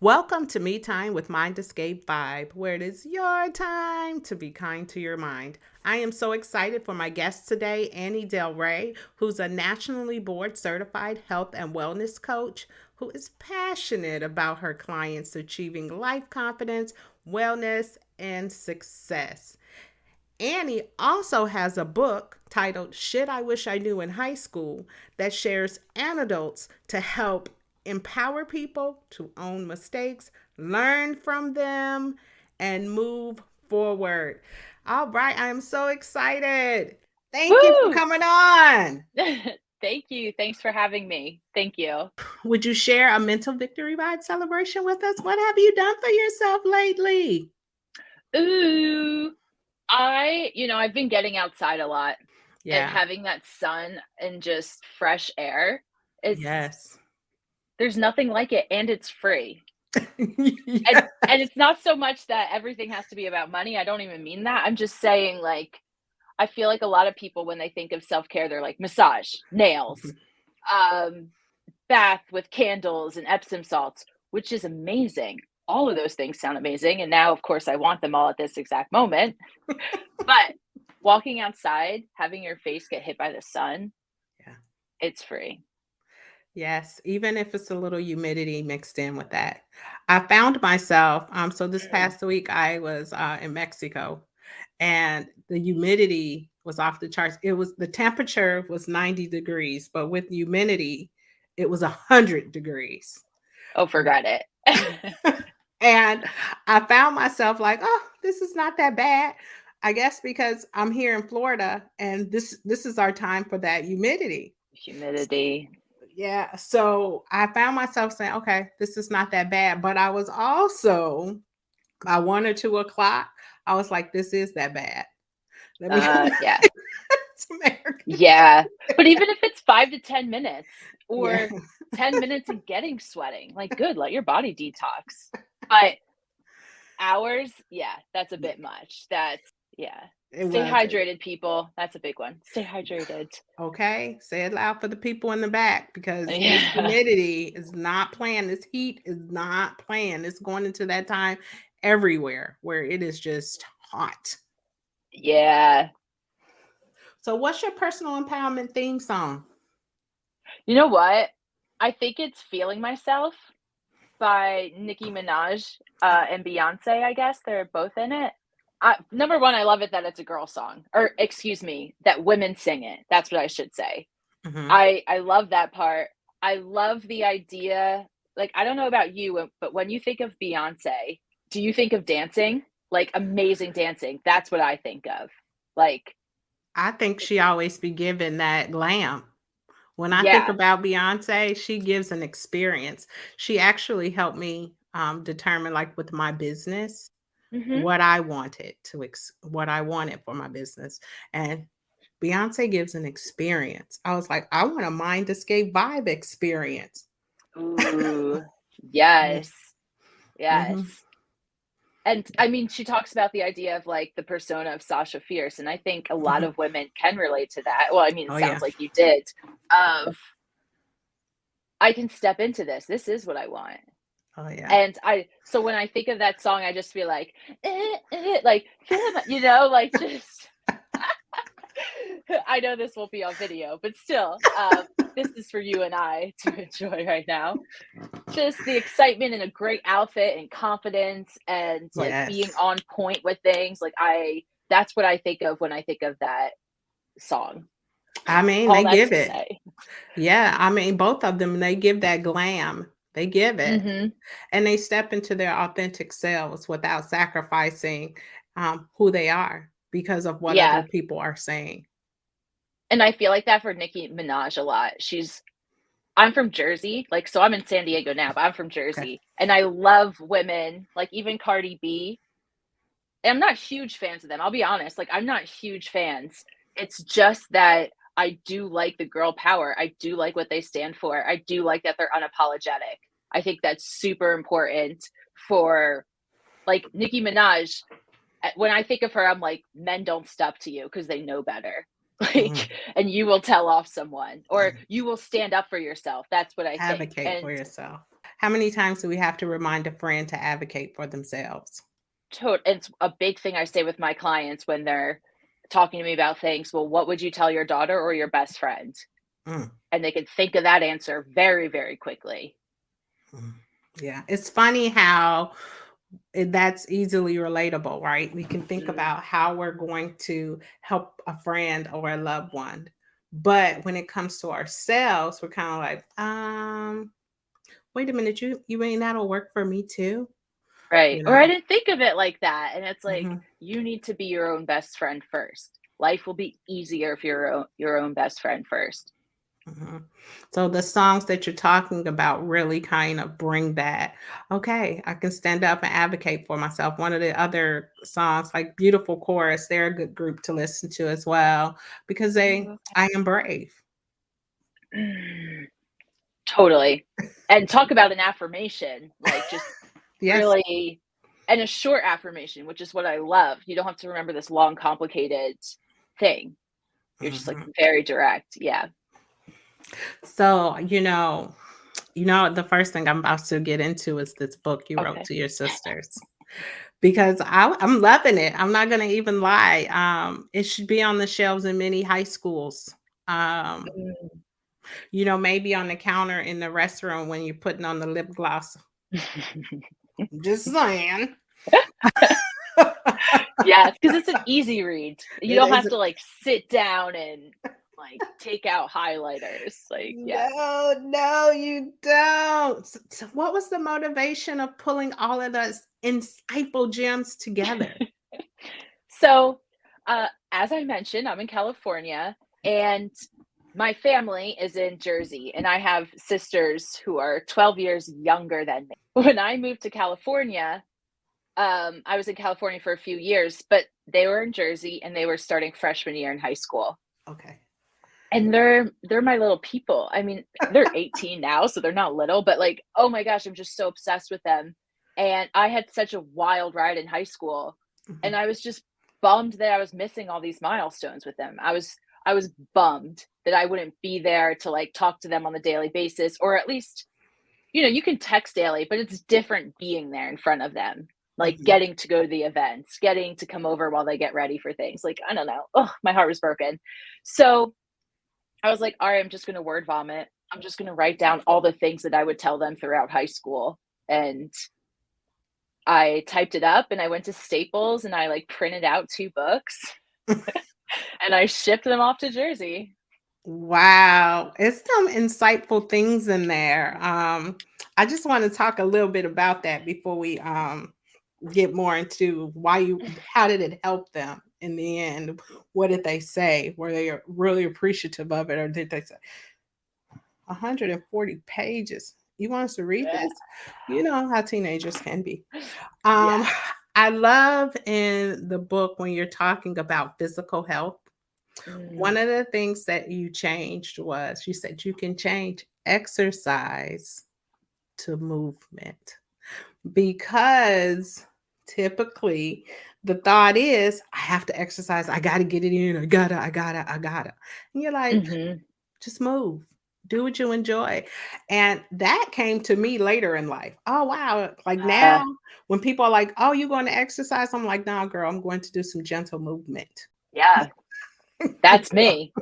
Welcome to Me Time with Mind Escape Vibe, where it is your time to be kind to your mind. I am so excited for my guest today, Annie Delre, who's a nationally board certified health and wellness coach who is passionate about her clients achieving life confidence, wellness, and success. Annie also has a book titled Shit I Wish I Knew in High School that shares anecdotes to help empower people to own mistakes, learn from them, and move forward. All right, I am so excited. Thank you for Woo! coming on. Thank you. Thanks for having me. Thank you. Would you share a mental victory ride celebration with us? What have you done for yourself lately? Ooh, I've been getting outside a lot and Yeah, having that sun and just fresh air is yes. there's nothing like it and it's free. And Yeah. and it's not so much that everything has to be about money. I don't even mean that. I'm just saying like I feel like a lot of people when they think of self-care, they're like massage, nails, um, bath with candles and Epsom salts, which is amazing. All of those things sound amazing. And now, of course, I want them all at this exact moment. But walking outside, having your face get hit by the sun, Yeah. it's free. Yes, even if it's a little humidity mixed in with that. I found myself, so this Mm. past week I was in Mexico and the humidity was off the charts. The temperature was 90 degrees, but with humidity, it was 100 degrees. Oh, forgot it. And I found myself like, oh, this is not that bad. I guess because I'm here in Florida and this is our time for that humidity. Humidity. Yeah, so I found myself saying, "Okay, this is not that bad," but I was also by 1 or 2 o'clock, I was like, "This is that bad. Let me go back Yeah. to America." Yeah. But even if it's 5 to 10 minutes Yeah, or 10 minutes and getting sweating, like good, let your body detox. But hours, yeah, that's a yeah, bit much. Yeah. it Stay wasn't. hydrated, people. That's a big one. Stay hydrated. Okay, say it loud for the people in the back because this Yeah. humidity is not playing, this heat is not playing. It's going into that time everywhere where it is just hot. Yeah. So what's your personal empowerment theme song? You know what? I think it's "Feeling Myself" by Nicki Minaj, and Beyoncé, I guess. They're both in it. Number 1, I love it that it's a girl song, or excuse me, that women sing it. That's what I should say. Mhm. I love that part. I love the idea like, I don't know about you, but when you think of Beyoncé, do you think of dancing? Like, amazing dancing. That's what I think of. Like I think she always be given that glam. When I think yeah. about Beyoncé, she gives an experience. She actually helped me, determine, like, with my business, Mhm. what I wanted for my business, and Beyoncé gives an experience. I was like, "I want a Mind Escape vibe experience." Ooh. Yeah. Yes. Yes. Mhm. And, I mean, she talks about the idea of, like, the persona of Sasha Fierce, and I think a lot Mhm. of women can relate to that. Well, I mean, it Oh, sounds yeah. like you did, of, "I can step into this. This is what I want." Oh, yeah. And I so when I think of that song, I just feel like, like, feel my like, just I know this won't be on video, but still, this is for you and I to enjoy right now. Just the excitement and a great outfit and confidence and, like, being Yes. on point with things, like, I that's what I think of when I think of that song. I mean, All they that give to it. say. Yeah, I mean, both of them, they give that glam. They give it. Mhm. And they step into their authentic selves without sacrificing, who they are because of what other Yeah, people are saying. and I feel like that for Nicki Minaj a lot. I'm from Jersey, like, so I'm in San Diego now, but I'm from Okay. Jersey, and I love women, like, even Cardi B. And I'm not huge fans of them, I'll be honest, like, I'm not huge fans. It's just that I do like the girl power, I do like what they stand for, I do like that they're unapologetic. I think that's super important for like, Nicki Minaj, when I think of her, I'm like, "Men don't step to you because they know better." Like, Mhm. and you will tell off someone, or you will stand up for yourself, that's what I think, Advocate and for yourself. How many times do we have to remind a friend to advocate for themselves? It's a big thing I say with my clients when they're talking to me about things. Well, what would you tell your daughter or your best friend? Mm, And they can think of that answer very, very quickly. mm. Yeah, it's funny how that's easily relatable, right? We can think Mm, about how we're going to help a friend or a loved one. But when it comes to ourselves, we're kind of like, wait a minute, you mean that'll work for me too? right. You Or I know? didn't think of it like that. And it's like, Mhm, you need to be your own best friend first. Life will be easier if you're your own best friend first. mhm. So the songs that you're talking about really kind of bring that, okay, I can stand up and advocate for myself. One of the other songs, like Beautiful Chorus, they're a good group to listen to as well because Oh, I am brave. okay. Totally. And talk about an affirmation, like, just Yes. really and a short affirmation, which is what I love. You don't have to remember this long, complicated thing. You're just, like, Mhm. very direct. Yeah. So, the first thing I'm about to get into is this book you wrote Okay. to your sisters because I'm loving it. I'm not going to even lie. It should be on the shelves in many high schools. Um, Mm. maybe on the counter in the restroom when you're putting on the lip gloss. Just saying. Yes, because it's an easy read. You It don't is. have to, like, sit down and, like, take out highlighters. Like, yeah. No, no, you don't. So what was the motivation of pulling all of those insightful gems together? So, as I mentioned, I'm in California, and my family is in Jersey, and I have sisters who are 12 years younger than me. When I moved to California, I was in California for a few years, but they were in Jersey and they were starting freshman year in high school. Okay. And they're my little people. I mean, they're 18 now, so they're not little, but like, oh my gosh, I'm just so obsessed with them. And I had such a wild ride in high school, and Mhm, I was just bummed that I was missing all these milestones with them. I was bummed that I wouldn't be there to like talk to them on a daily basis, or at least, you can text daily, but it's different being there in front of them. Like mhm. getting to go to the events, getting to come over while they get ready for things. Like, I don't know. Oh, my heart was broken. So I was like, all right, I'm just going to word vomit. I'm just going to write down all the things that I would tell them throughout high school. And I typed it up and I went to Staples and I like printed out 2 books and I shipped them off to Jersey. Wow, it's some insightful things in there. I just want to talk a little bit about that before we get more into how did it help them in the end? What did they say? Were they really appreciative of it, or did they say 140 pages? You want us to read Yeah. this? You know how teenagers can be. Um, Yes. I love in the book when you're talking about physical health. One Mm, of the things that you changed was you said you can change exercise to movement because typically the thought is, I have to exercise, I got to get it in, I gotta. And you're like, mhm. just move. Do what you enjoy. And that came to me later in life. Oh, wow. Like Uh, now, when people are like, oh, you going to exercise? I'm like, no, girl, I'm going to do some gentle movement. yeah, that's me.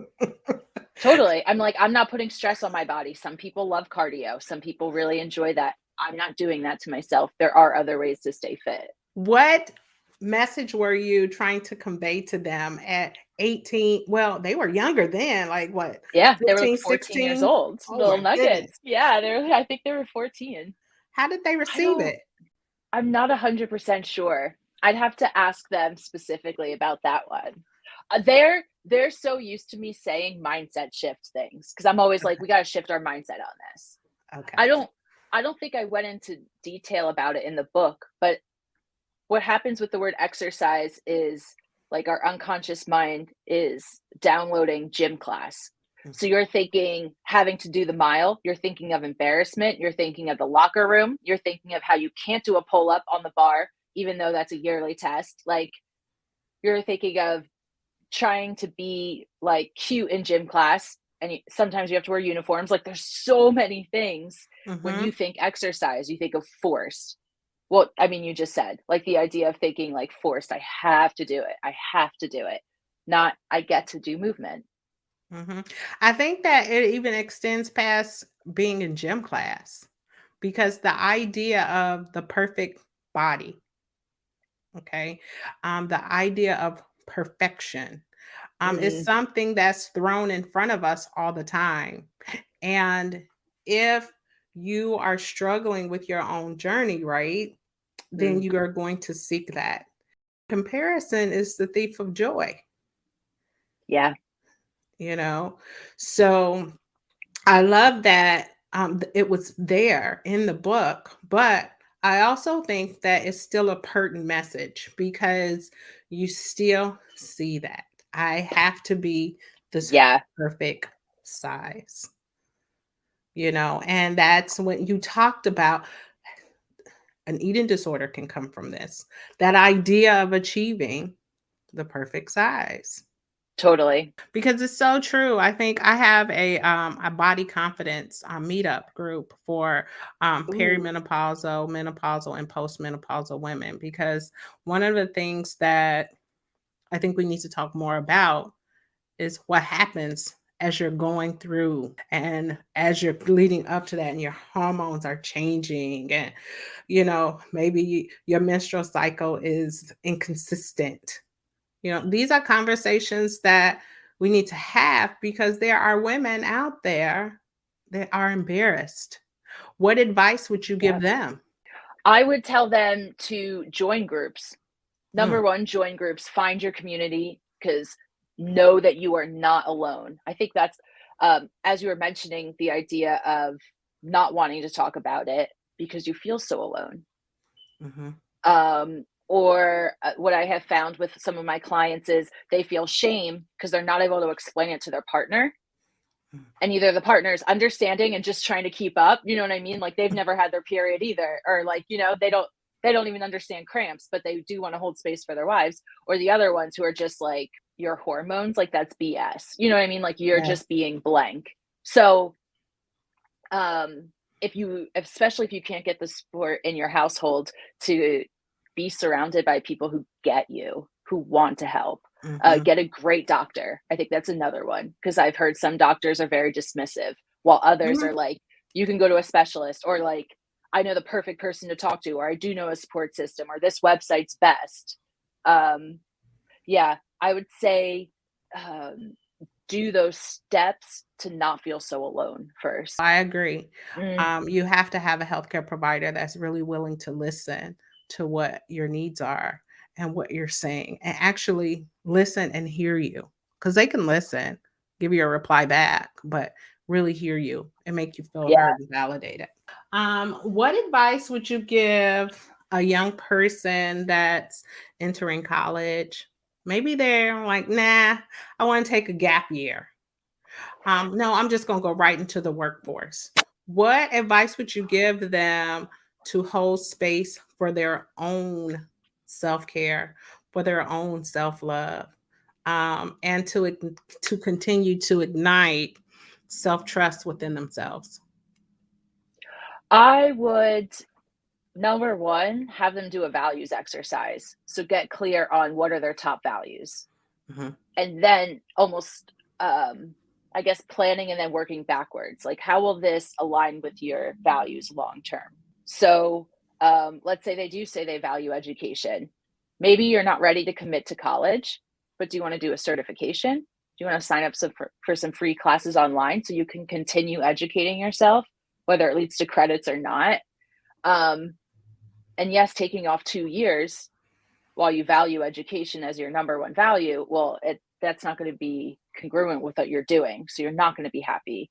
Totally. I'm like, I'm not putting stress on my body. Some people love cardio. Some people really enjoy that. I'm not doing that to myself. There are other ways to stay fit. What message were you trying to convey to them at 18? Well, they were younger then, like what, Yeah, they were like 15, 14 years 16? old, Oh little my goodness. nuggets. Yeah, I think they were 14. How did they I receive don't it? I'm not 100% sure. I'd have to ask them specifically about that one. They're so used to me saying mindset shift things because I'm always like, we got to shift our mindset on this. Okay. I don't I don't think I went into detail about it in the book, but what happens with the word exercise is like our unconscious mind is downloading gym class. So Mhm, you're thinking having to do the mile, you're thinking of embarrassment, you're thinking of the locker room, you're thinking of how you can't do a pull up on the bar, even though that's a yearly test. Like you're thinking of trying to be like cute in gym class and sometimes you have to wear uniforms. Like there's so many things. When you Mhm. think exercise, you think of forced. Well, I mean, you just said like the idea of thinking like forced. I have to do it. I have to do it. Not I get to do movement. Mhm. I think that it even extends past being in gym class because the idea of the perfect body, okay, the idea of perfection, is Mm, something that's thrown in front of us all the time. And if you are struggling with your own journey, right, then mm, you are going to seek that. Comparison is the thief of joy, yeah, you know? So I love that it was there in the book, but I also think that it's still a pertinent message because you still see that. I have to be this yeah, perfect size, and that's when you talked about an eating disorder can come from this, that idea of achieving the perfect size. totally. Because it's so true. I think I have a body confidence meetup group for Ooh, perimenopausal, menopausal, and postmenopausal women. Because one of the things that I think we need to talk more about is what happens as you're going through and as you're leading up to that, and your hormones are changing, and maybe your menstrual cycle is inconsistent. These are conversations that we need to have because there are women out there that are embarrassed. What advice would you yeah. give them? I would tell them to join groups. Mm, Number 1, join groups, find your community, because know that you are not alone. I think that's, as you were mentioning, the idea of not wanting to talk about it because you feel so alone. mhm, Or what I have found with some of my clients is they feel shame because they're not able to explain it to their partner. mm, And either the partner is understanding and just trying to keep up, you know what I mean? Like they've never had their period either, or like, they don't even understand cramps, but they do want to hold space for their wives, or the other ones who are just like your hormones, like that's BS. You know what I mean? Like you're yes, just being blank. So, um, if you, especially if you can't get the support in your household, to be surrounded by people who get you, who want to help. mhm, Get a great doctor. I think that's another one because I've heard some doctors are very dismissive, while others mhm. are like, you can go to a specialist, or like, I know the perfect person to talk to, or I do know a support system, or this website's best. Um, yeah, I would say, um, do those steps to not feel so alone first. I agree. Mm, You have to have a healthcare provider that's really willing to listen to what your needs are and what you're saying, and actually listen and hear you. Because they can listen, give you a reply back, but really hear you and make you feel yeah. heard and validated. What advice would you give a young person that's entering college? Maybe they're like, nah, I want to take a gap year. No, I'm just gonna go right into the workforce. What advice would you give them to hold space for their own self-care, for their own self-love, and to continue to ignite self-trust within themselves? I would, number 1, have them do a values exercise. So get clear on what are their top values. Mhm, And then almost, um, I guess, planning and then working backwards. Like, how will this align with your values long term? So, let's say they do say they value education. Maybe you're not ready to commit to college, but do you want to do a certification? Do you want to sign up for some free classes online so you can continue educating yourself, whether it leads to credits or not? Um, and yes, taking off 2 years while you value education as your number one value, well, that's not going to be congruent with what you're doing. So you're not going to be happy.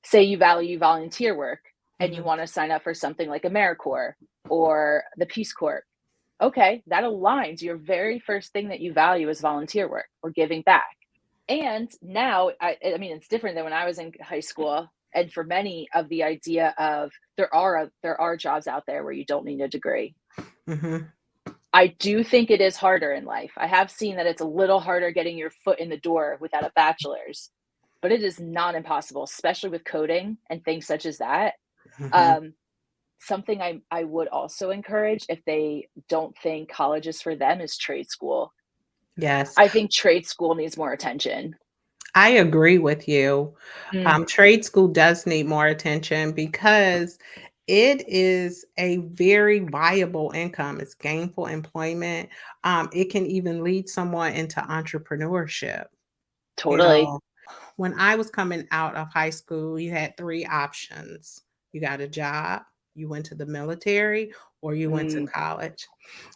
Say you value volunteer work and you mhm, want to sign up for something like AmeriCorps or the Peace Corps. Okay, that aligns. Your very first thing that you value is volunteer work or giving back. And now, I mean, it's different than when I was in high school. And for many of the idea of there are jobs out there where you don't need a degree. mhm. I do think it is harder in life. I have seen that it's a little harder getting your foot in the door without a bachelor's. but it is not impossible, especially with coding and things such as that. Mhm. Um, Something I would also encourage if they don't think college is for them is trade school. Yes. I think trade school needs more attention. I agree with you. Mm, Trade school does need more attention because it is a very viable income. It's gainful employment. It can even lead someone into entrepreneurship. You totally. know, when I was coming out of high school, you had 3 options. You got a job, you went to the military, or you went to Mm, college.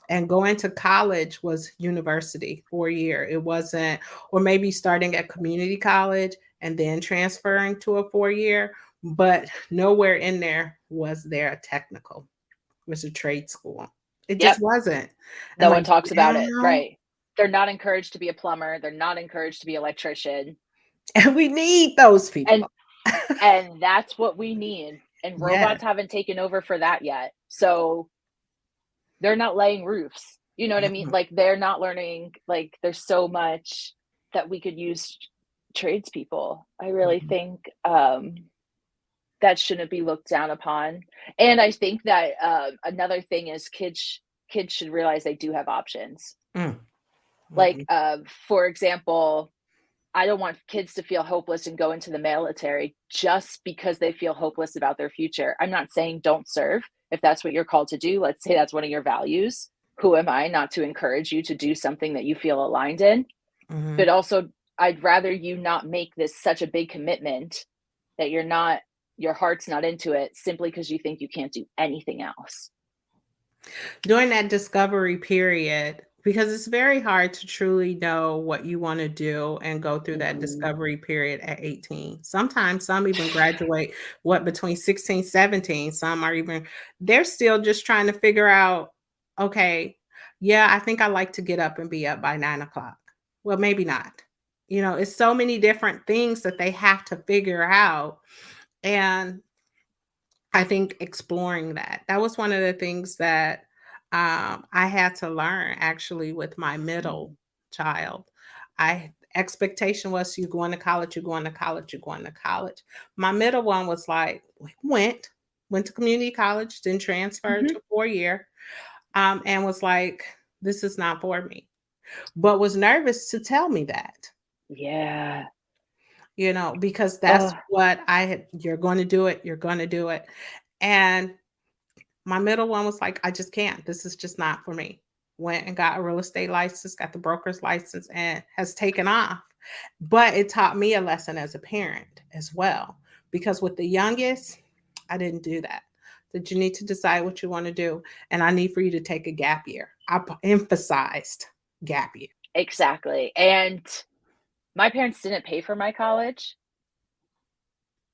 And going to college was university, 4 year. It wasn't, or maybe starting at community college and then transferring to a 4 year, but nowhere in there was there a technical, was a trade school. It yep. just wasn't. And No like one talks about it. now, Right. They're not encouraged to be a plumber. They're not encouraged to be an electrician. and we need those And people. and that's what we need. And Yes. robots haven't taken over for that yet. So they're not laying roofs. You know what I mean? Mhm, Like they're not learning, like there's so much that we could use tradespeople. I really mhm, think that shouldn't be looked down upon. And I think that another thing is kids should realize they do have options. mm, Like mhm, for example, I don't want kids to feel hopeless and go into the military just because they feel hopeless about their future. I'm not saying don't serve if that's what you're called to do. Let's say that's one of your values. Who am I not to encourage you to do something that you feel aligned in? But mhm. also, I'd rather you not make this such a big commitment that your heart's not into it simply because you think you can't do anything else. During that discovery period, because it's very hard to truly know what you wanna do and go through that Mhm. discovery period at 18. Sometimes some even graduate, what, between 16, 17. Some are even, they're still just trying to figure out, "Okay, yeah, I think I like to get up and be up by 9 o'clock." Well, maybe not. It's so many different things that they have to figure out, and I think exploring that was one of the things that, I had to learn actually with my middle Mhm. child. I expectation was, "You're going to college, you're going to college, you're going to college." My middle one was like, went to community college, then transferred Mhm. to 4 year, and was like, "This is not for me," but was nervous to tell me that, Yeah. because that's Oh, what I had, "You're gonna do it, you're gonna do it." And my middle one was like, "I just can't. This is just not for me." Went and got a real estate license, got the broker's license, and has taken off. But it taught me a lesson as a parent as well, because with the youngest, I didn't do that. That you need to decide what you want to do, and I need for you to take a gap year. Emphasized gap year. exactly. And my parents didn't pay for my college.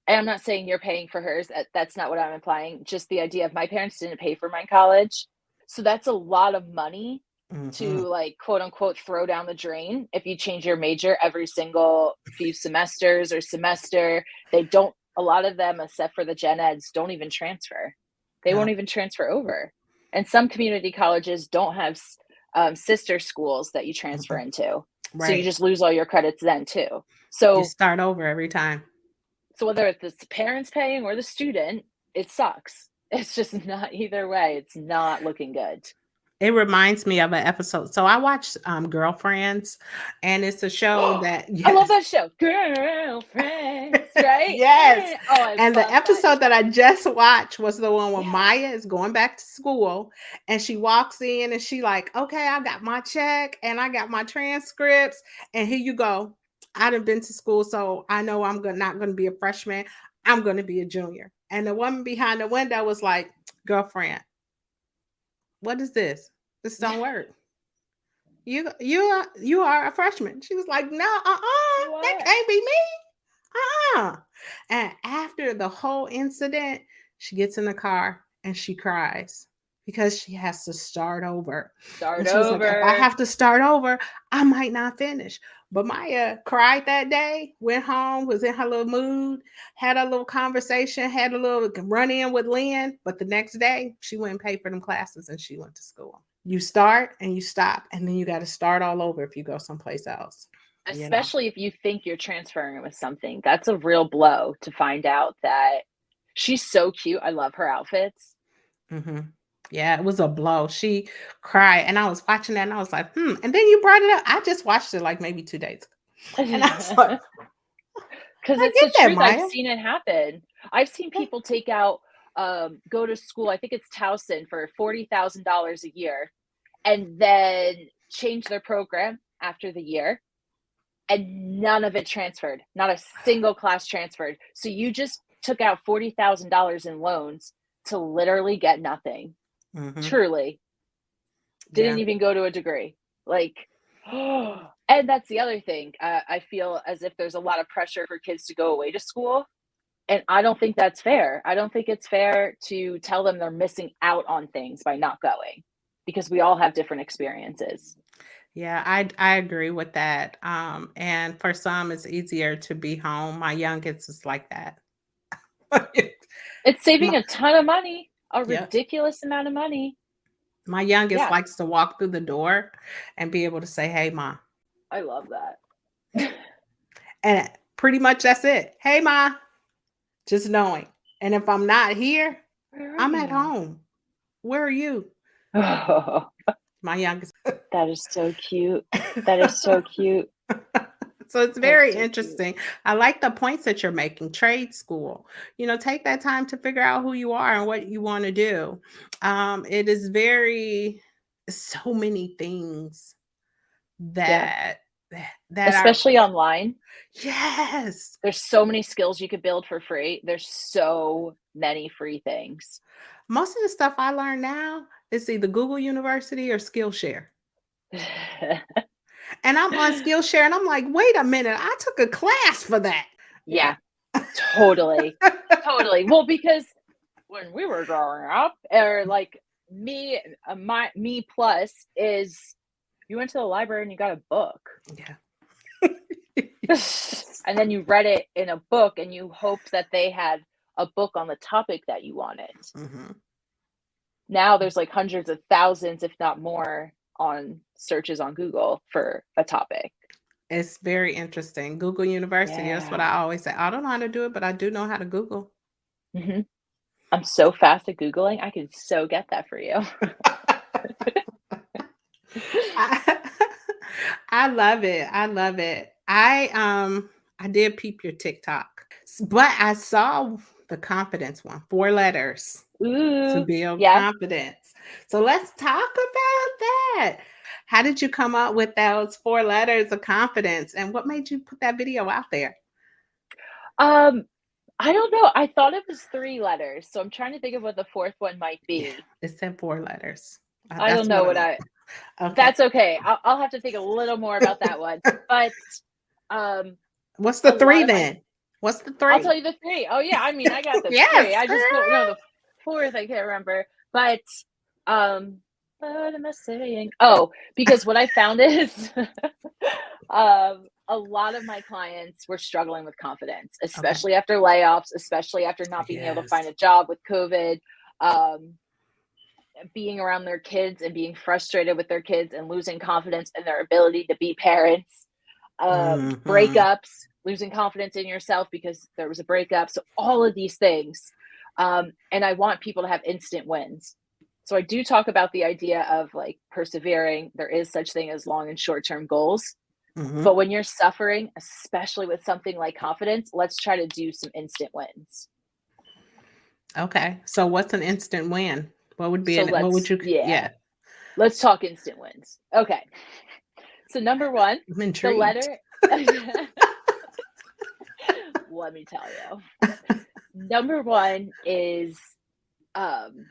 And I'm not saying you're paying for hers, that's not what I'm implying, just the idea of my parents didn't pay for my college, so that's a lot of money Mhm. to, like, quote, unquote, "throw down the drain" if you change your major every single few semesters or semester. They don't A lot of them, except for the gen eds, don't even transfer. They Yeah. won't even transfer over, and some community colleges don't have sister schools that you transfer Mhm. into, so you Right. just lose all your credits then too. You So start over every time. whether it's the parents paying or the student, it sucks. It's just not either way. It's not looking good. It reminds me of an episode. So I watched, Girlfriends, and it's a show that I love yes. that show. Girlfriends, right? Yes, Oh, I and the love that episode that I show. just watched was the one where Yeah. Maya is going back to school, and she walks in and she like, "Okay, I got my check and I got my transcripts, and here you go. I done been to school, so I know I'm not gonna be a freshman. I'm gonna be a junior." And the woman behind the window was like, "Girlfriend, what is this? This don't work. You are a freshman." She was like, "No, that What? can't be me. And after the whole incident, she gets in the car and she cries because she has to start over. Start And she was like, "If I over. have to start over, I might not finish." But Maya cried that day, went home, was in her little mood, had a little conversation, had a little run in with Lynn. But the next day, she went and paid for them classes and she went to school. You start and you stop, and then you got to start all over if you go someplace else. you know. Especially if you think you're transferring it with something. That's a real blow to find out that she's so cute. I love her outfits. Hmm. Yeah, it was a blow. She cried, and I was watching that, and I was like, "Hmm." And then you brought it up. I just watched it like maybe 2 days ago, and I was like, 'Cause "I it's the get that, truth, I've Maya." seen it happen. I've seen Yeah. people take out, go to school, I think it's Towson, for $40,000 a year, and then change their program after the year, and none of it transferred. Not a single class transferred. So you just took out $40,000 in loans to literally get nothing. Hmm. Truly. Didn't Yeah. even go to a degree. Like, and that's the other thing. I feel as if there's a lot of pressure for kids to go away to school. And I don't think that's fair. I don't think it's fair to tell them they're missing out on things by not going because we all have different experiences. Yeah, I agree with that. And for some, it's easier to be home. My youngest is like that. It's saving My, a ton of money, a yeah, ridiculous amount of money. my youngest Yeah, likes to walk through the door and be able to say, "Hey, ma," I love that. and pretty much that's it. "Hey, ma," just knowing. And if I'm not here, Where are I'm at you? home. Where are you? Oh, My youngest. that is so cute. That is so cute. So it's That's very so cute. interesting. I like the points that you're making. Trade school, take that time to figure out who you are and what you want to do. It is very so many things Yeah, that are especially online. yes. There's so many skills you could build for free. There's so many free things. Most of the stuff I learn now is either Google University or Skillshare. And I'm on Skillshare and I'm like, wait a minute, I took a class for that. Yeah. Yeah, totally. Totally. Well, because when we were growing up, or like me, me plus is you went to the library and you got a book. Yeah. And then you read it in a book and you hoped that they had a book on the topic that you wanted. Mhm. Now there's like hundreds of thousands, if not more, on searches on Google for a topic. It's very interesting. Google University, that's what Yeah. I always say. I don't know how to do it, but I do know how to Google. Mhm. I'm so fast at Googling, I could so get that for you. I I love it. I love it. I did peep your TikTok, but I saw the confidence one, 4 letters to Ooh, build yeah. confidence. So let's talk about that. How did you come up with those 4 letters of confidence, and what made you put that video out there? Um, I don't know, I thought it was 3 letters, so I'm trying to think of what the 4th one might Yeah, be. it said 4 letters. I don't That's know what it what was. I Okay. That's okay, I'll have to think a little more about that one, but, um, What's the a 3 lot of my then? What's the I'll tell 3? you the 3. Oh, yeah, I mean, I got the 3, Yes, I just don't know girl. the 4th, I can't remember, but, um, what am I saying? Oh, because what I found is, a lot of my clients were struggling with confidence, Okay. especially after layoffs, especially after not being able to Yes. find a job with COVID, um, being around their kids and being frustrated with their kids and losing confidence in their ability to be parents, Mhm. breakups, losing confidence in yourself because there was a breakup. So, all of these things. And I want people to have instant wins. So, I do talk about the idea of like persevering. There is such thing as long and short term goals. But Mhm. when you're suffering, especially with something like confidence, let's try to do some instant wins. Okay. So what's an instant win? So, What would you yeah, yeah, let's talk instant wins. Okay. So, number one, I'm the intrigued. letter, let me tell you. Number one is um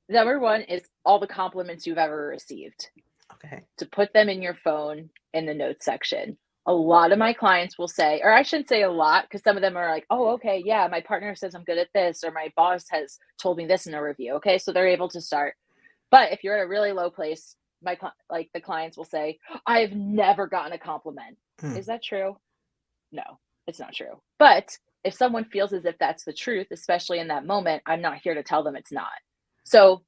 number one is all the compliments you've ever received. Okay. To put them in your phone in the notes section. A lot of my clients will say, or I shouldn't say a lot, because some of them are like, oh, okay, yeah, my partner says I'm good at this, or my boss has told me this in a review. Okay, so they're able to start. But if you're at a really low place, like the clients will say, I've never gotten a compliment. Mm. Is that true? No, it's not true. But if someone feels as if that's the truth, especially in that moment, I'm not here to tell them it's not. So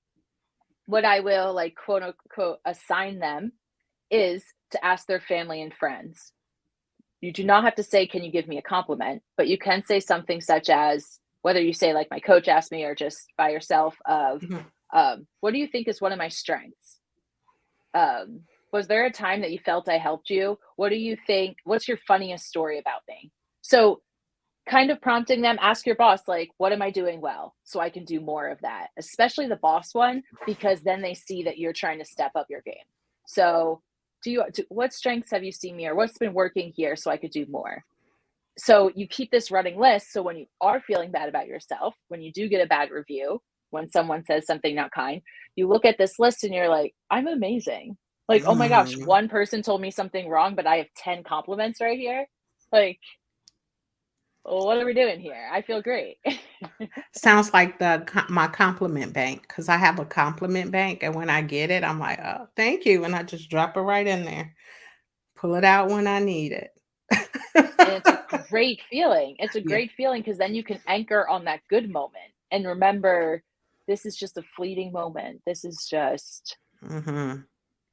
what I will like quote unquote assign them is to ask their family and friends. You do not have to say, can you give me a compliment? But you can say something such as, whether you say, like my coach asked me, or just by yourself, of, Mhm. what do you think is one of my strengths? Was there a time that you felt I helped you? What do you think? What's your funniest story about me? So, kind of prompting them, ask your boss, like, what am I doing well? So I can do more of that, especially the boss one, because then they see that you're trying to step up your game. So, what strengths have you seen me, or what's been working here so I could do more? So you keep this running list. So when you are feeling bad about yourself, when you do get a bad review, when someone says something not kind, you look at this list and you're like, I'm amazing. Like, oh my gosh, Mhm. one person told me something wrong, but I have 10 compliments right here. Like, well, what are we doing here? I feel great. Sounds like my compliment bank, because I have a compliment bank, and when I get it, I'm like, "Oh, thank you," and I just drop it right in there. Pull it out when I need it. And it's a great feeling. It's a Yeah. great feeling because then you can anchor on that good moment and remember, this is just a fleeting moment. This is just Mhm.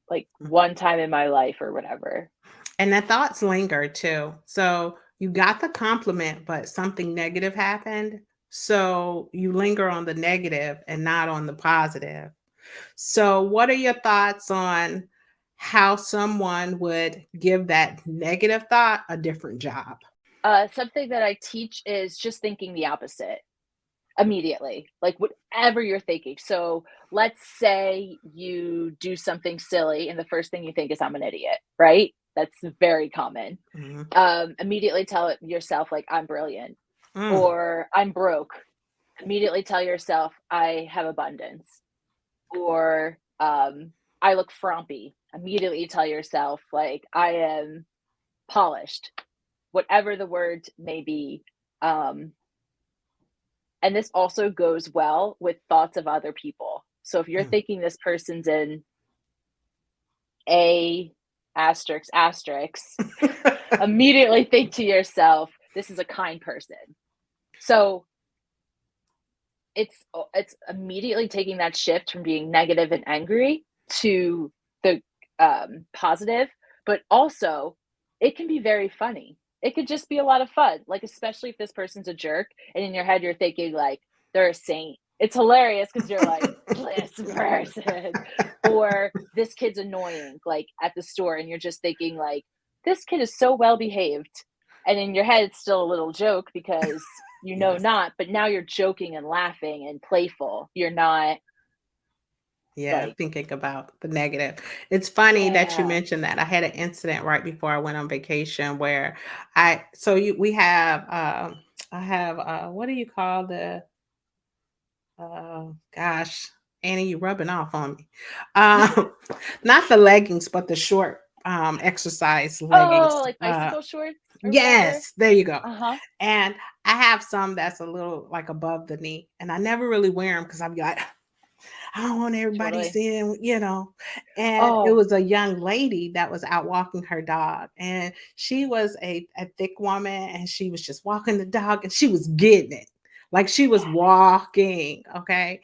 like one time in my life or whatever. And the thoughts linger too. So you got the compliment, but something negative happened. So you linger on the negative and not on the positive. So, what are your thoughts on how someone would give that negative thought a different job? Something that I teach is just thinking the opposite immediately, like whatever you're thinking. So let's say you do something silly, and the first thing you think is, I'm an idiot, right? That's very common. Mhm. Immediately tell yourself, like, I'm brilliant, Mm. or I'm broke. Immediately tell yourself, I have abundance, or I look frumpy. Immediately tell yourself, like, I am polished, whatever the word may be. Um, and this also goes well with thoughts of other people. So if you're Mm. thinking this person's in A asterisk asterisk, immediately think to yourself, this is a kind person. So it's immediately taking that shift from being negative and angry to the positive, but also it can be very funny. It could just be a lot of fun, like especially if this person's a jerk, and in your head you're thinking like they're a saint. It's hilarious because you're like, this person, or this kid's annoying, like at the store, and you're just thinking like, this kid is so well behaved, and in your head it's still a little joke because Yes. not, but now you're joking and laughing and playful. You're not Yeah, like, thinking about the negative. It's funny that you yeah. mentioned that. I had an incident right before I went on vacation where I so you we have I have what do you call the gosh, Annie, you rubbing off on me. Um not the leggings, but the short exercise Oh, leggings. like bicycle shorts or whatever? Yes, there you go. Uh-huh. And I have some that's a little like above the knee, and I never really wear them because I'm like, I don't want everybody Totally. seeing, you know. And it Oh, was a young lady that was out walking her dog, and she was a thick woman, and she was just walking the dog, and she was getting it. Like she was yeah. walking, okay?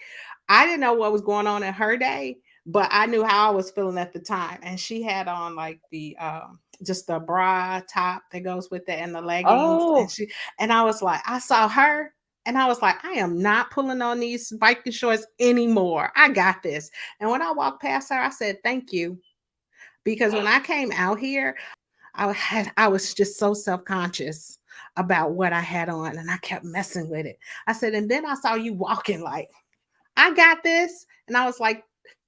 I didn't know what was going on in her day, but I knew how I was feeling at the time. And she had on like the just the bra top that goes with it and the leggings. And Oh, I was like, I saw her and I was like, I am not pulling on these biking shorts anymore. I got this. And when I walked past her, I said, thank you. Because when I came out here, I was just so self-conscious about what I had on and I kept messing with it. I said, and then I saw you walking like, I got this. And I was like,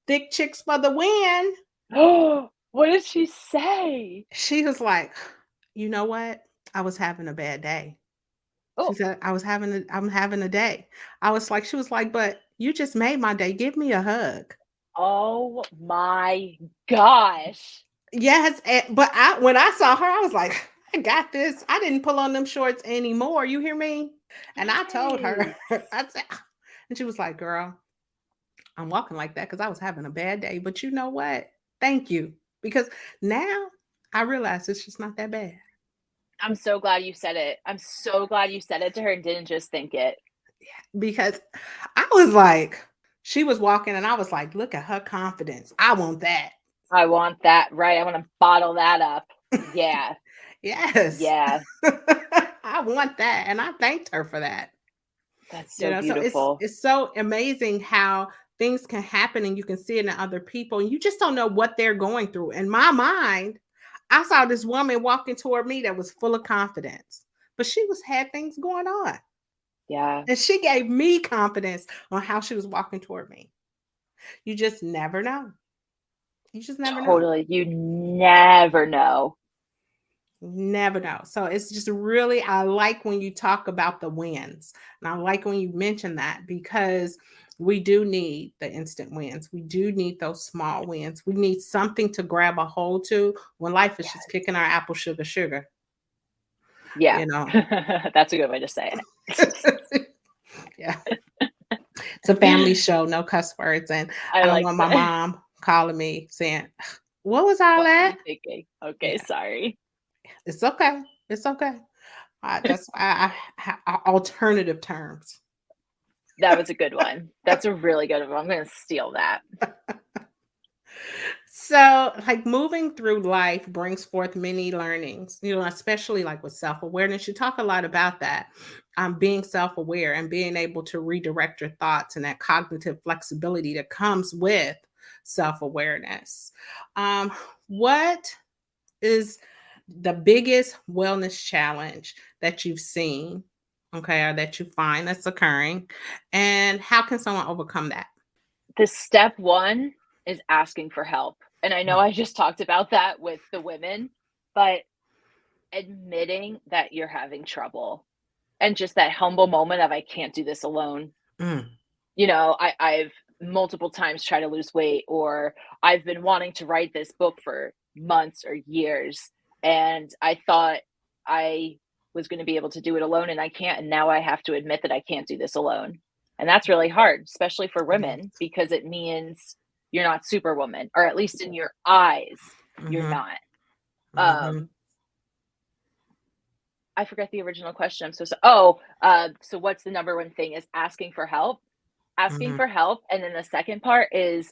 thick chicks for the win. oh, what did she say? She was like, you know what? I was having a bad day. She Oh, said, I'm having a day. I was like, she was like, but you just made my day. Give me a hug. oh my gosh. Yes. But when I saw her, I was like, I got this. I didn't pull on them shorts anymore. You hear me? And I told her, Yes. I said, and she was like, girl, I'm walking like that because I was having a bad day. But you know what? Thank you. Because now I realize it's just not that bad. I'm so glad you said it. I'm so glad you said it to her and didn't just think it. Because I was like, she was walking and I was like, look at her confidence. I want that. I want that, right? I want to bottle that up. Yeah. Yes. Yeah, I want that, and I thanked her for that. that's You so know, so it's beautiful. it's so amazing how things can happen and you can see it in other people and you just don't know what they're going through. In my mind, I saw this woman walking toward me that was full of confidence, but she was had things going on. Yeah, And she gave me confidence on how she was walking toward me. You just never know. You just never know. totally. You never know. Never know. So it's just really, I like when you talk about the wins. And I like when you mention that because we do need the instant wins. We do need those small wins. We need something to grab a hold to when life is just Yes. kicking our apple sugar, Yeah. you know. That's a good way to say Yeah. It's a family it. show, no cuss words. And I I don't like want my that. mom calling me saying, what was all What were that? you thinking? Okay, Yeah, sorry. it's okay. It's okay. That's alternative terms. That was a good one. That's a really good one. I'm gonna steal that. So, like moving through life brings forth many learnings, you know, especially like with self awareness. You talk a lot about that, being self aware and being able to redirect your thoughts and that cognitive flexibility that comes with self awareness. Um, what is the biggest wellness challenge that you've seen? Okay, or that you find that's occurring, and how can someone overcome that? The step one is asking for help. And I know Mm, I just talked about that with the women, but admitting that you're having trouble and just that humble moment of I can't do this alone. mm, I've multiple times tried to lose weight, or I've been wanting to write this book for months or years, and I thought I was going to be able to do it alone, and I can't. And now I have to admit that I can't do this alone. And that's really hard, especially for it is. women, because it means you're not superwoman, or at least in your eyes, you're Mhm, not. mhm. Um, I forget the original question. So what's the number one thing is asking Mhm. for help. And then the second part is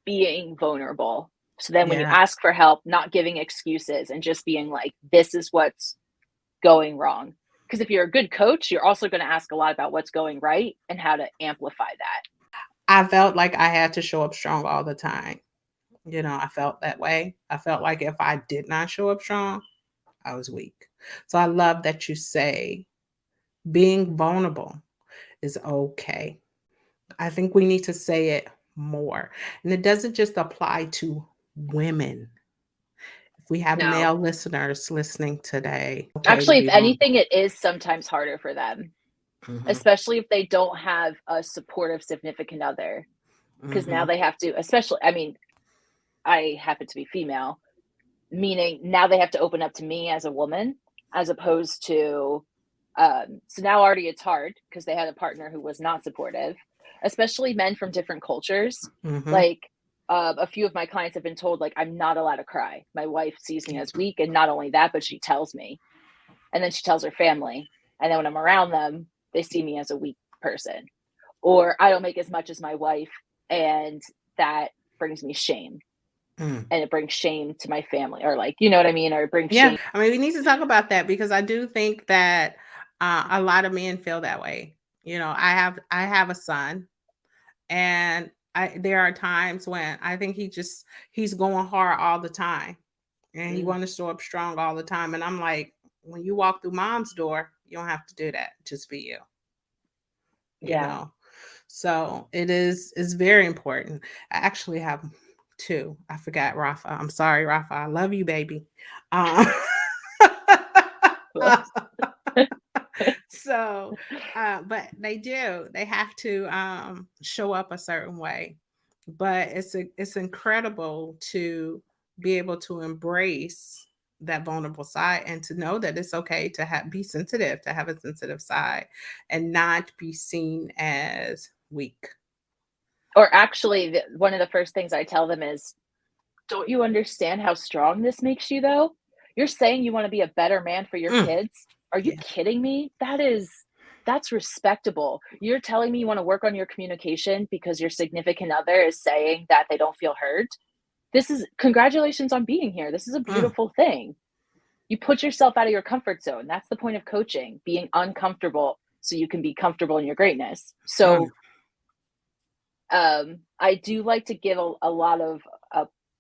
being vulnerable. So then when you Yeah, ask for help, not giving excuses and just being like, this is what's going wrong. Because if you're a good coach, you're also going to ask a lot about what's going right and how to amplify that. I felt like I had to show up strong all the time. You know, I felt that way. I felt like if I did not show up strong, I was weak. So I love that you say being vulnerable is okay. I think we need to say it more. And it doesn't just apply to women. If we have No, male listeners listening today, okay to actually, if be vulnerable. anything, it is sometimes harder for them, Mhm, especially if they don't have a supportive significant other. Because now mhm, they have to, especially, I mean, I happen to be female, meaning now they have to open up to me as a woman as opposed to so now already it's hard because they had a partner who was not supportive, especially men from different cultures. mhm. Like a few of my clients have been told like I'm not allowed to cry. My wife sees me as weak, and not only that, but she tells me, and then she tells her family, and then when I'm around them they see me as a weak person, or I don't make as much as my wife, and that brings me shame, Mm. and it brings shame to my family, or like, you know what I mean, or it brings Yeah, shame. I mean, we need to talk about that because I do think that a lot of men feel that way. You know, I have a son, and there are times when I think he's going hard all the time, and he Mm, want to show up strong all the time, and I'm like, when you walk through mom's door, you don't have to do that. Just be you. You yeah. know, so it's very important. I actually have two. I forgot Rafa. I'm sorry, Rafa. I love you, baby. Um, so, but they do. They have to show up a certain way. But it's incredible to be able to embrace that vulnerable side and to know that it's okay to be sensitive, to have a sensitive side, and not be seen as weak. Or actually, one of the first things I tell them is, "Don't you understand how strong this makes you, though? You're saying you wanna be a better man for your Mm, kids? Are you yeah. kidding me? That's respectable. You're telling me you wanna work on your communication because your significant other is saying that they don't feel heard? This is congratulations on being here. This is a Mm, beautiful thing." you put yourself out of your comfort zone. That's the point of coaching, being uncomfortable so you can be comfortable in your greatness. Mm. So I do like to give a lot of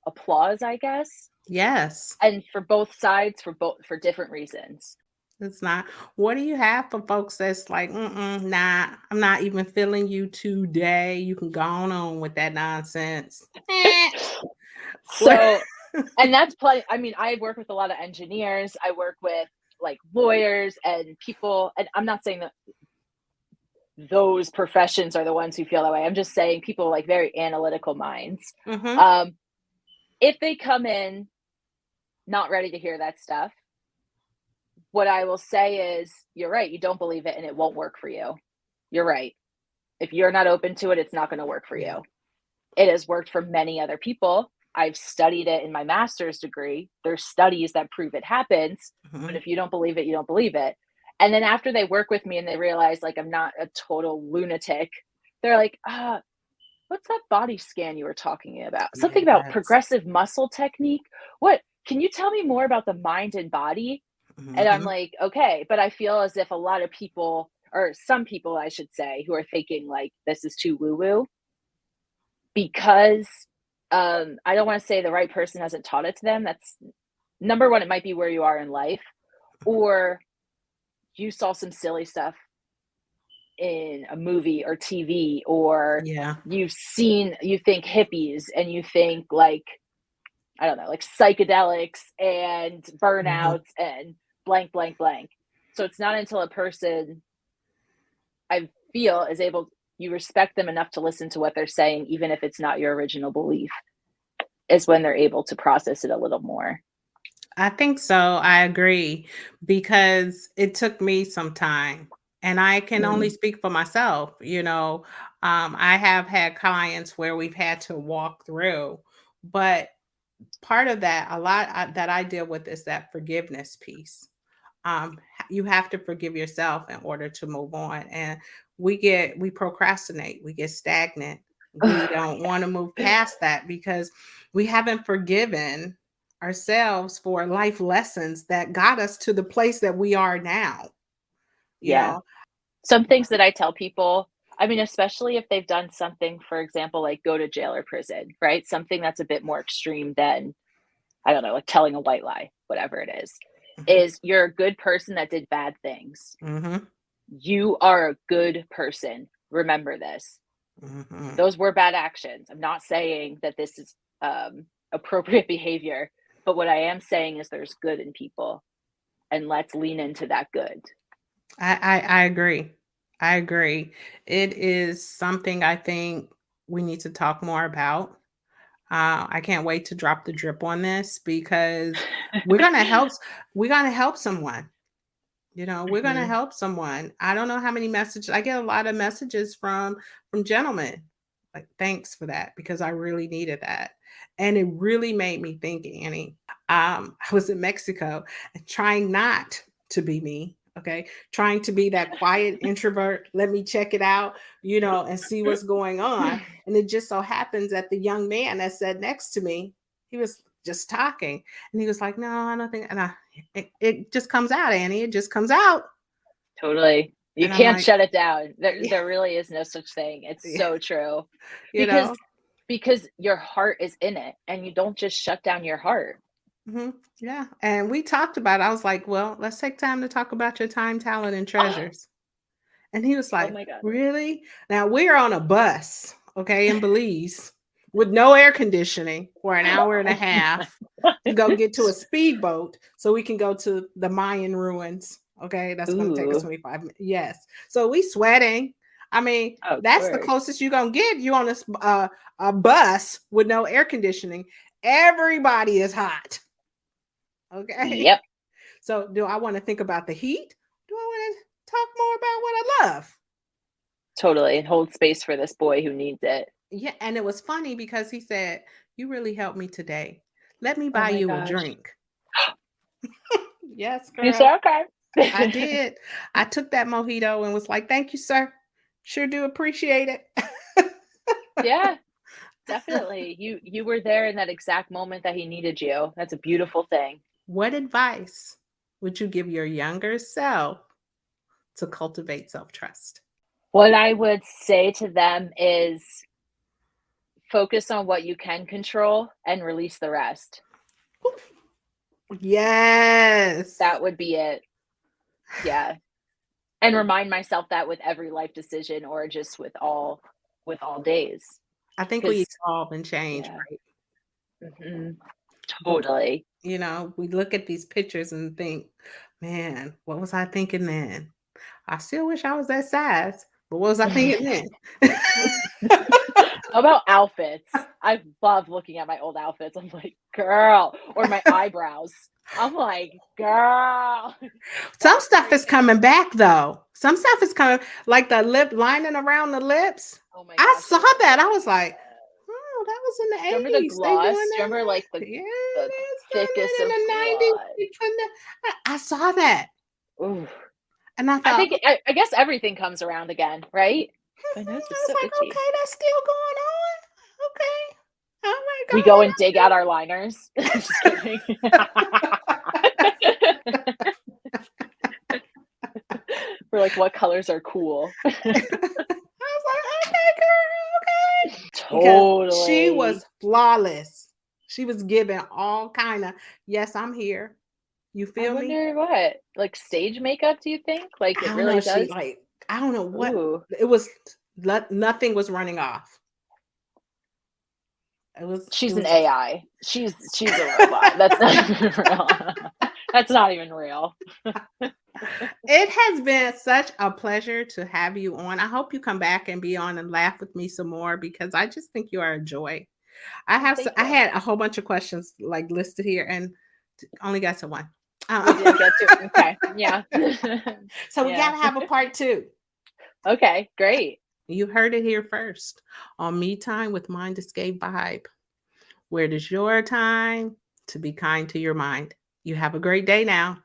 applause, I guess, Yes. and for both sides, for different reasons. It's not. What do you have for folks that's like, mm-mm, nah, I'm not even feeling you today. You can go on with that nonsense. Eh. What? So, and that's plenty. I mean, I work with a lot of engineers. I work with like lawyers and people, and I'm not saying that those professions are the ones who feel that way. I'm just saying people like very analytical minds. Mm-hmm. Um, if they come in not ready to hear that stuff, what I will say is, you're right. You don't believe it, and it won't work for you. You're right. If you're not open to it, it's not going to work for Yeah. you. It has worked for many other people. I've studied it in my master's degree. There's studies that prove it happens, but Mm-hmm. if you don't believe it, you don't believe it. And then after they work with me and they realize like I'm not a total lunatic, they're like, what's that body scan you were talking about? Something about Yes. progressive muscle technique. What? Can you tell me more about the mind and body? And I'm Mm-hmm. like, okay, but I feel as if a lot of people, or some people, I should say, who are thinking like this is too woo woo, because I don't want to say the right person hasn't taught it to them. That's number one, it might be where you are in life, or you saw some silly stuff in a movie or TV, or Yeah. you think hippies and you think like, I don't know, like psychedelics and Mm-hmm. burnouts and blank, blank, blank. So it's not until a person, I feel, is able, you respect them enough to listen to what they're saying, even if it's not your original belief, is when they're able to process it a little more. I think so. I agree because it took me some time and I can only Mm. speak for myself. I have had clients where we've had to walk through, but part of that, a lot that I deal with is that forgiveness piece. You have to forgive yourself in order to move on. And we procrastinate, we get stagnant. We don't want to move Yeah. past that because we haven't forgiven ourselves for life lessons that got us to the place that we are now, you Yeah. know. Some things that I tell people, I mean, especially if they've done something, for example, like go to jail or prison, right? Something that's a bit more extreme than, I don't know, like telling a white lie, whatever it Mhm, is you're a good person that did bad things. mhm, You are a good person. Remember this. mhm. Those were bad actions. I'm not saying that this is appropriate behavior, but what I am saying is there's good in people, and let's lean into that good. I agree. I agree. It is something I think we need to talk more about. I can't wait to drop the drip on this because we're gonna help we're gonna help someone. We're gonna Mhm. help someone. I don't know how many messages I get a lot of messages from gentlemen. Like, thanks for that because I really needed that. And it really made me think, Annie. I was in Mexico and trying not to be me. Okay. Trying to be that quiet introvert. Let me check it out, and see what's going on. And it just so happens that the young man that sat next to me, he was just talking. And he was like, no, I don't think, it just comes out, Annie. It just comes out. Totally. You And I'm can't like, shut it down. There yeah, there really is no such thing. It's yeah, so true. you Because know. your heart is in it, and you don't just shut down your heart. Hmm. Yeah. And we talked about it. I was like, well, let's take time to talk about your time, talent, and Oh, treasures. And he was oh like, my god. really? Now we're on a bus, okay, in Belize with no air conditioning for an hour and a Oh my half to go get to a speedboat so we can go to the Mayan ruins. Okay. That's going to take us Ooh, 25 minutes. Yes. So we sweating. I mean, of that's the course. closest you're going to get. You on a bus with no air conditioning. Everybody is hot. Okay. Yep, So do I want to think about the heat? Do I want to talk more about what I love? totally, and hold space for this boy who needs it. Yeah, and it was funny because he said, "You really helped me today. Let me Oh buy my you a gosh. drink." Yes, You girl. said, I "Okay." did. I took that mojito and was like, "Thank you, sir. Sure do appreciate it." Yeah, definitely. You were there in that exact moment that he needed you. That's a beautiful thing. What advice would you give your younger self to cultivate self-trust? What I would say to them is focus on what you can control and release the rest. Yes. That would be it. Yeah. And remind myself that with every life decision or just with all days. I think we 'Cause evolve and change, yeah. right? Mhm. But, Totally. we look at these pictures and think, "Man, what was I thinking then? I still wish I was that size, but what was I thinking then?" How about outfits? I love looking at my old outfits. I'm like, "Girl," or my eyebrows. I'm like, "Girl, Some that's stuff is freaking." coming back, though. Some stuff is coming like the lip lining around the lips. Oh my I gosh, saw yes. that. I was like, "Oh, that was in Do you the remember the '80s. They doing gloss? Do you that remember, like, now." Yeah, the they was doing thickest that in of the '90s. what? They putting that I saw that, Ooh. and I I thought, think I guess everything comes around again, right? My nose is I was so like, itchy. "Okay, that's still going on. Okay. All right, We go and dig out our liners. Just kidding. We're like, "What colors are cool?" I was like, "Okay, girl, okay." Because she Totally. was flawless. She was giving all kinda, "Yes, I'm here. You I feel me?" wonder what, like, stage makeup, do you think? Like, I it don't know, really she, does? like I don't know what Ooh, it was, nothing was running off. It she's an was AI. She's a robot. That's not even real. That's not even real. It has been such a pleasure to have you on. I hope you come back and be on and laugh with me some more because I just think you are a joy. Oh, thank I you. had a whole bunch of questions, like, listed here and only got to 1. We Uh, didn't get to okay, yeah. so we Yeah. gotta have a part 2. Okay, great. You heard it here first on Me Time with Mind Escape Vibe, where it is your time to be kind to your mind. You have a great day now.